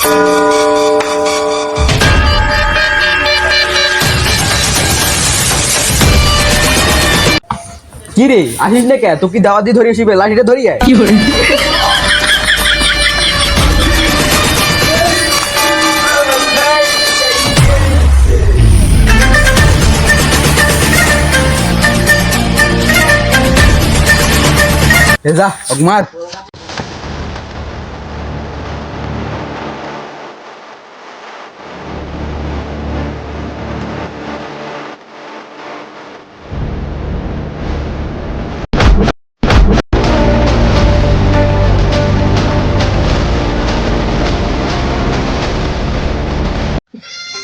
কি রে আসিস না কে? তো কি দাওয়াত দিয়ে ধরিয়ে আসিবে? লাঠিটা ধরিয়ে কি করে যা মার।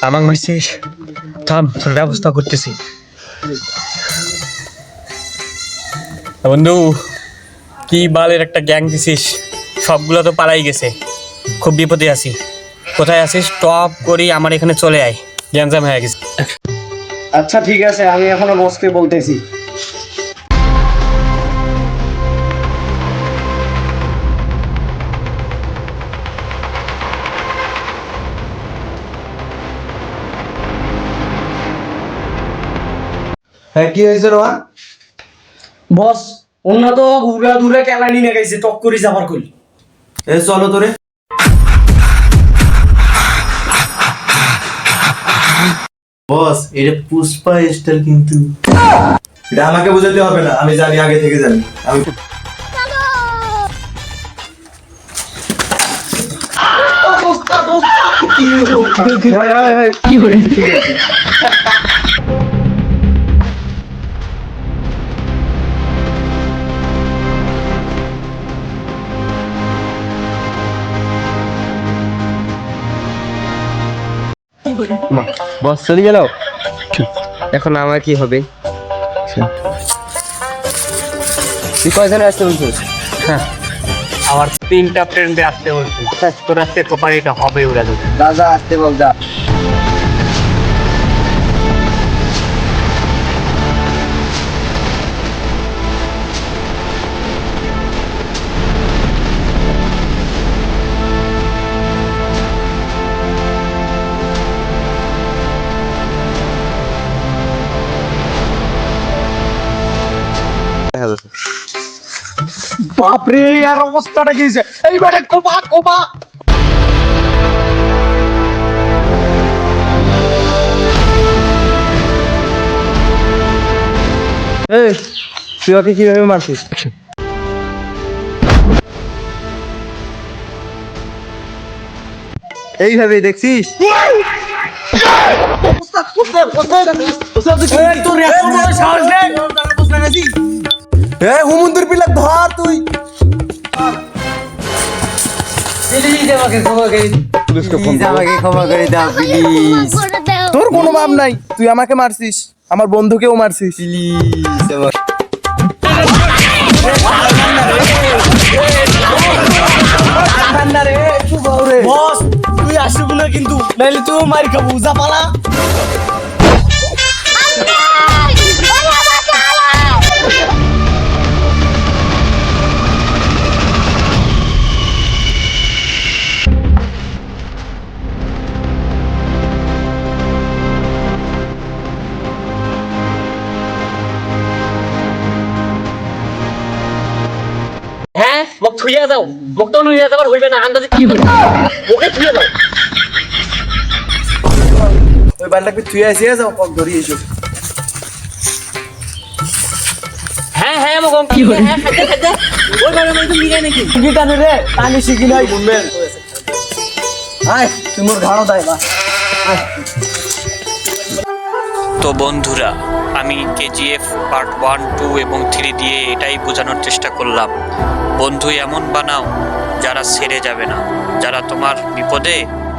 আমাকে মারছিস? থাম, তোর ব্যবস্থা করতেছি। বন্ধু, কি বালের একটা গ্যাং দিছিস, সবগুলো তো পালাই গেছে। খুব বিপদে আছি। কোথায় আছিস? টপ করি আমার এখানে চলে আয়, গ্যাঞ্জাম হয়ে গেছে। আচ্ছা ঠিক আছে, আমি এখনো বসকে বলতেছি। হ্যাঁ কি হয়েছে রোহা? বস, অন্য তো ঘুরা দূরে কেলানি নিয়ে গেছে, টক করে যাবার কই। এ চলো তোরে। বস, এটা পুষ্পা স্টাইল কিন্তু। এটা আমাকে বোঝাতে হবে না, আমি জানি, আগে থেকে জানি। আমি কি করে বস চলে গেল, এখন আমার কি হবে? তুই কয়জনে আসতে বলছিস? আমার 3টা ফ্রেন্ডে আসতে বলছি, তোর আজকে কোপারিটা হবে ওরা যদি। যা যা আসতে বল, যা। বাপরে, আর অবস্থাটা কি হয়েছে? এইবারে কোপা কোপা। এই তুই ওকে কিভাবে মারছিস? এইভাবে দেখছিস? হুমুন্দির পিলাক ধর তুই। তোর কোনো মাপ নাই, তুই আমাকে মারছিস, আমার বন্ধুকেও মারছিস। বস, তুই আসবি না কিন্তু, নাইলে তুই মার খাবো, যা পালা। হ্যাঁ, মোক থুইয়া যাও, মোক তো নুইয়া যাবার হইবে না, আন্দাজে কি করে ওকে থুইয়া যাও। ওই বালটাকে তুই আসিয়া যাও, পক ধরি এসো। হ্যাঁ হ্যাঁ, মোক কি করে? হ্যাঁ, খাইতে খাইতে ওই বারে মানে তুমি নিয়ে নাকি কি কানে রে, কানে শিখি নাই বলবেন। আয় তুই মোর ঘাড়ো দাই বা। তো বন্ধুরা, আমি কেজিএফ পার্ট 1, 2 এবং 3 দিয়ে এটাই বোঝানোর চেষ্টা করলাম, বন্ধু এমন বানাও যারা ছেড়ে যাবে না, যারা তোমার বিপদে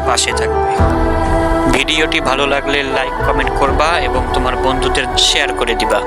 পাশে থাকবে। ভিডিওটি ভালো লাগলে লাইক কমেন্ট করবা এবং তোমার বন্ধুদের শেয়ার করে দিবা।